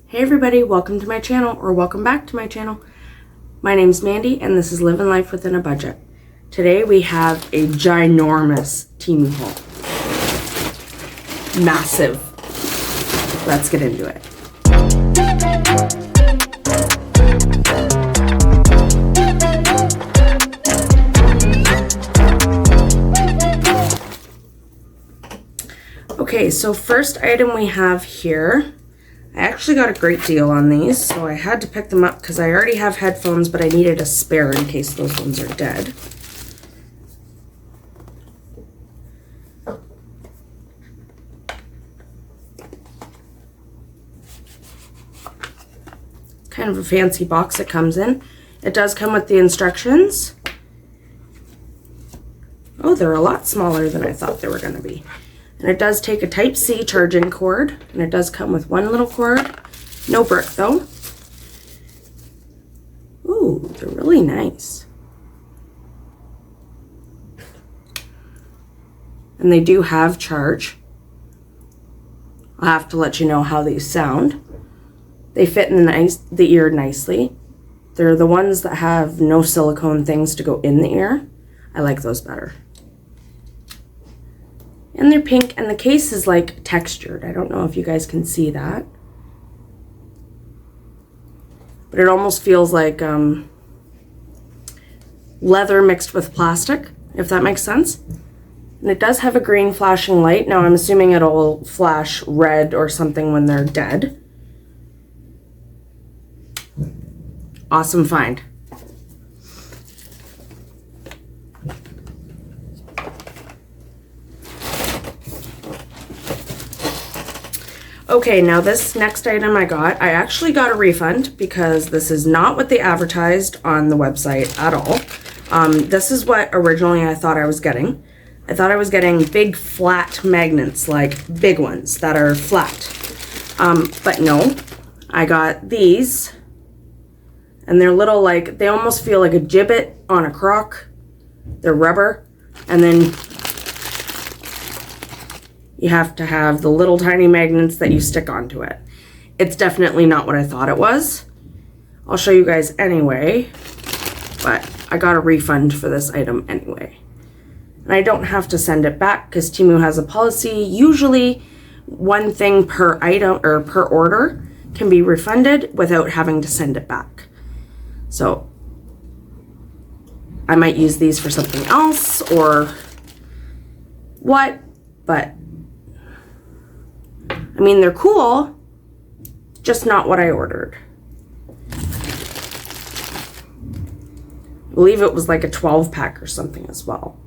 Hey everybody, welcome to my channel, or welcome back to my channel. My name's Mandy and this is Living Life Within a Budget. Today we have a ginormous TEMU haul. Massive. Let's get into it. Okay, so first item we have here, I actually got a great deal on these, so I had to pick them up because I already have headphones, but I needed a spare in case those ones are dead. Kind of a fancy box it comes in. It does come with the instructions. Oh, they're a lot smaller than I thought they were going to be. And it does take a Type-C charging cord, and it does come with one little cord. No brick though. Ooh, they're really nice. And they do have charge. I'll have to let you know how these sound. They fit in the ear nicely. They're the ones that have no silicone things to go in the ear. I like those better. And they're pink, and the case is like textured. I don't know if you guys can see that. But it almost feels like leather mixed with plastic, if that makes sense. And it does have a green flashing light. Now I'm assuming it'll flash red or something when they're dead. Awesome find. Okay, now this next item I actually got a refund because this is not what they advertised on the website at all. This is what originally I thought I was getting. I thought I was getting big flat magnets, like big ones that are flat. But no, I got these, and they're little, like, they almost feel like a gibbet on a crock. They're rubber, and then you have to have the little tiny magnets that you stick onto it. It's definitely not what I thought it was. I'll show you guys anyway, but I got a refund for this item anyway. And I don't have to send it back because TEMU has a policy. Usually one thing per item or per order can be refunded without having to send it back. So I might use these for something else or what, but I mean, they're cool, just not what I ordered. I believe it was like a 12-pack or something as well.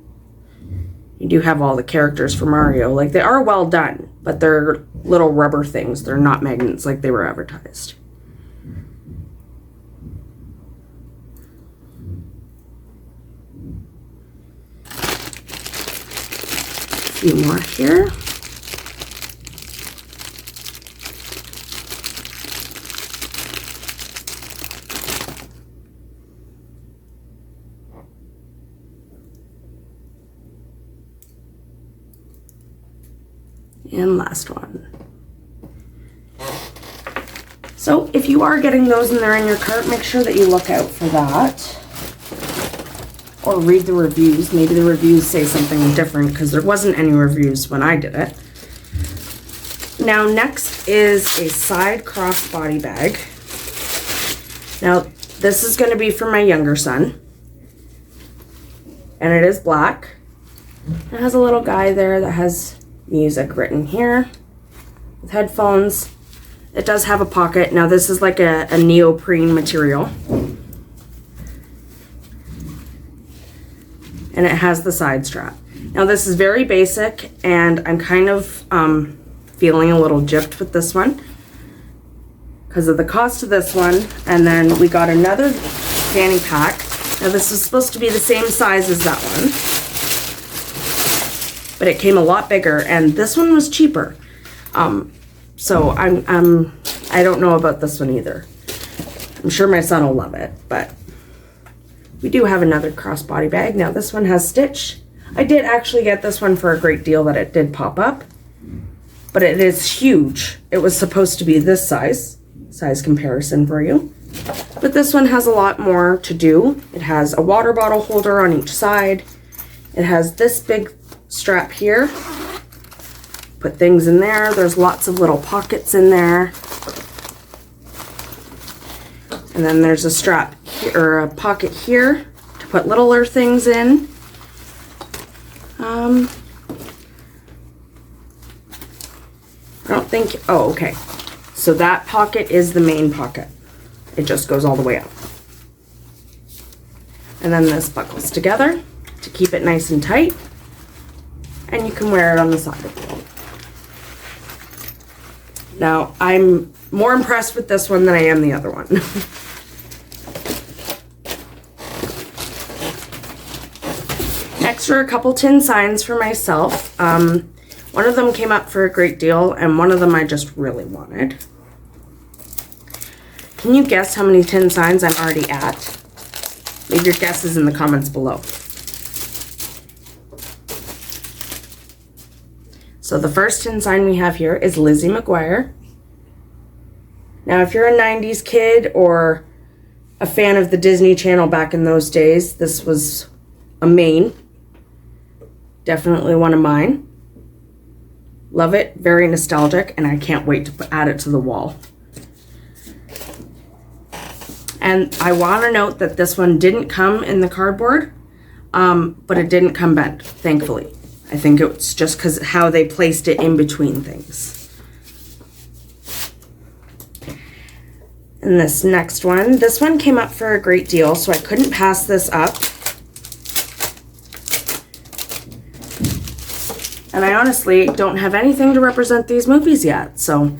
You do have all the characters for Mario. Like, they are well done, but they're little rubber things. They're not magnets like they were advertised. A few more here. And last one. So if you are getting those and they're in your cart, make sure that you look out for that. Or read the reviews. Maybe the reviews say something different because there wasn't any reviews when I did it. Now next is a side crossbody bag. Now this is going to be for my younger son. And it is black. It has a little guy there that has music written here with headphones. It does have a pocket. Now this is like a neoprene material, and it has the side strap. Now this is very basic, and I'm kind of feeling a little gypped with this one because of the cost of this one. And then we got another fanny pack. Now this is supposed to be the same size as that one, but it came a lot bigger, and this one was cheaper. So I don't know about this one either. I'm sure my son will love it, but we do have another crossbody bag. Now this one has stitch. I did actually get this one for a great deal that it did pop up, but it is huge. It was supposed to be this size. size comparison for you. But this one has a lot more to do. It has a water bottle holder on each side. It has this big strap here. Put things in there. There's lots of little pockets in there. And then there's a strap here, or a pocket here to put littler things in. I don't think, oh, okay. So that pocket is the main pocket. It just goes all the way up. And then this buckles together to keep it nice and tight. And you can wear it on the side of you. Now, I'm more impressed with this one than I am the other one. Next are a couple tin signs for myself. One of them came up for a great deal, and one of them I just really wanted. Can you guess how many tin signs I'm already at? Leave your guesses in the comments below. So the first tin sign we have here is Lizzie McGuire. Now, if you're a 90s kid or a fan of the Disney Channel back in those days, this was a main. Definitely one of mine. Love it, very nostalgic, and I can't wait to add it to the wall. And I want to note that this one didn't come in the cardboard, but it didn't come bent, thankfully. I think it's just because how they placed it in between things. And this next one, this one came up for a great deal, so I couldn't pass this up. And I honestly don't have anything to represent these movies yet. So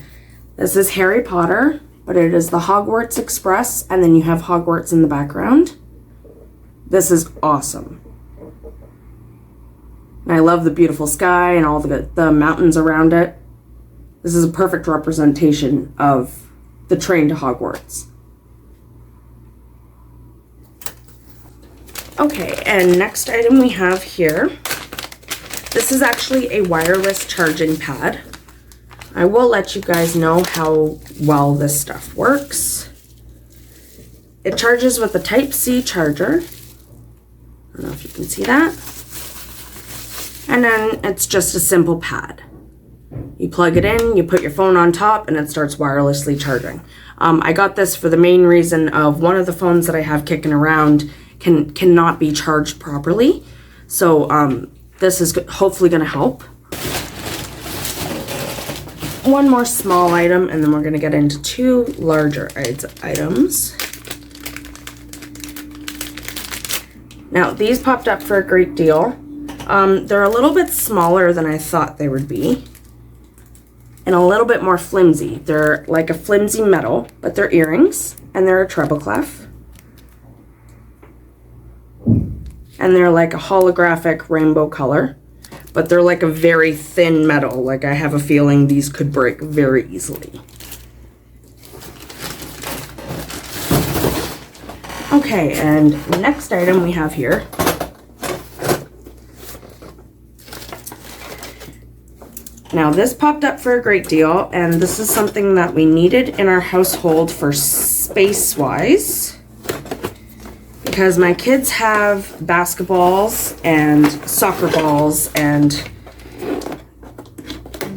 this is Harry Potter, but it is the Hogwarts Express, and then you have Hogwarts in the background. This is awesome. And I love the beautiful sky and all the mountains around it. This is a perfect representation of the train to Hogwarts. Okay, and next item we have here. This is actually a wireless charging pad. I will let you guys know how well this stuff works. It charges with a Type-C charger. I don't know if you can see that. And then it's just a simple pad. You plug it in, you put your phone on top, and it starts wirelessly charging. I got this for the main reason of one of the phones that I have kicking around cannot be charged properly. So this is hopefully going to help. One more small item, and then we're going to get into two larger items. Now, these popped up for a great deal. They're a little bit smaller than I thought they would be, and a little bit more flimsy. They're like a flimsy metal, but they're earrings, and they're a treble clef. And they're like a holographic rainbow color, but they're like a very thin metal. Like, I have a feeling these could break very easily. Okay, and the next item we have here now, this popped up for a great deal, and this is something that we needed in our household for space-wise, because my kids have basketballs and soccer balls, and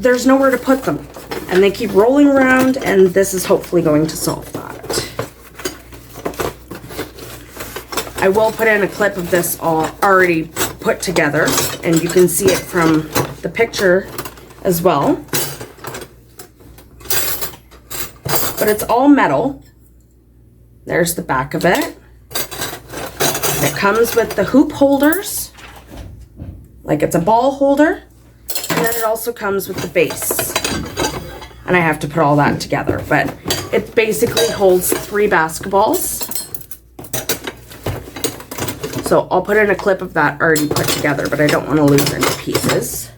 there's nowhere to put them, and they keep rolling around, and this is hopefully going to solve that. I will put in a clip of this all already put together, and you can see it from the picture as well. But it's all metal. There's the back of it. It comes with the hoop holders, like it's a ball holder, and then it also comes with the base. And I have to put all that together, but it basically holds 3 basketballs. So I'll put in a clip of that already put together, but I don't want to lose any pieces.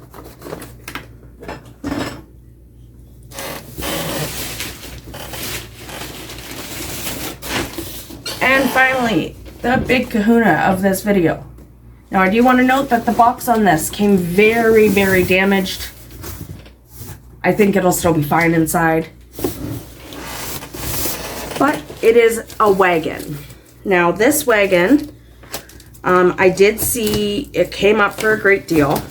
And finally, the big kahuna of this video. Now, I do want to note that the box on this came very, very damaged. I think it'll still be fine inside. but it is a wagon. Now this wagon, I did see it came up for a great deal.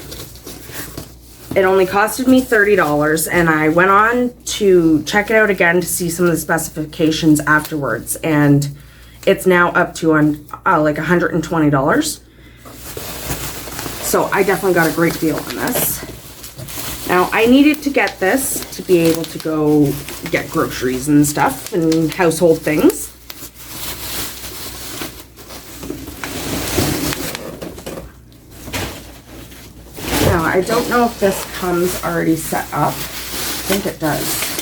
It only costed me $30, and I went on to check it out again to see some of the specifications afterwards, and it's now up to like $120. So I definitely got a great deal on this. Now I needed to get this to be able to go get groceries and stuff and household things. Now I don't know if this comes already set up. I think it does.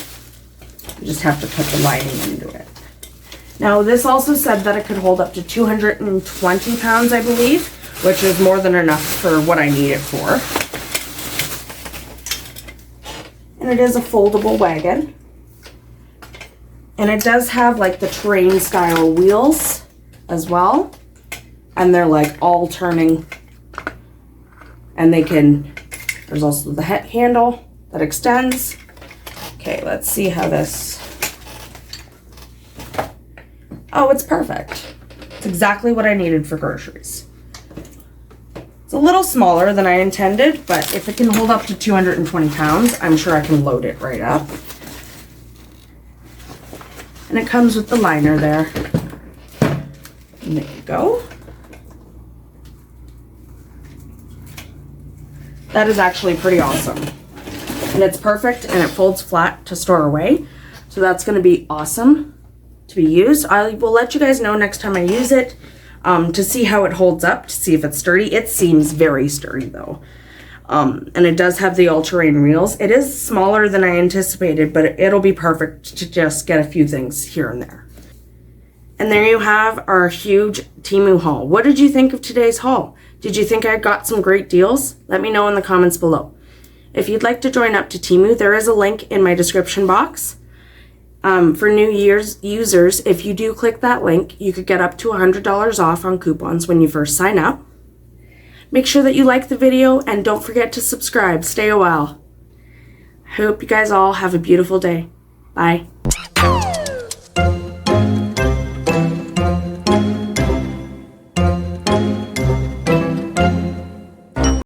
You just have to put the lining into it. Now this also said that it could hold up to 220 pounds, I believe, which is more than enough for what I need it for. And it is a foldable wagon. And it does have like the terrain style wheels as well. And they're like all turning. And they can, there's also the handle that extends. Okay, let's see how this, oh, it's perfect. It's exactly what I needed for groceries. It's a little smaller than I intended, but if it can hold up to 220 pounds, I'm sure I can load it right up. And it comes with the liner there. And there you go. That is actually pretty awesome. And it's perfect, and it folds flat to store away. So that's gonna be awesome to be used. I will let you guys know next time I use it to see how it holds up, to see if it's sturdy. It seems very sturdy though. And it does have the all-terrain wheels. It is smaller than I anticipated, but it'll be perfect to just get a few things here and there. And there you have our huge TEMU haul. What did you think of today's haul? Did you think I got some great deals? Let me know in the comments below. If you'd like to join up to TEMU, there is a link in my description box. For new users, if you do click that link, you could get up to $100 off on coupons when you first sign up. Make sure that you like the video and don't forget to subscribe. Stay a while. I hope you guys all have a beautiful day. Bye.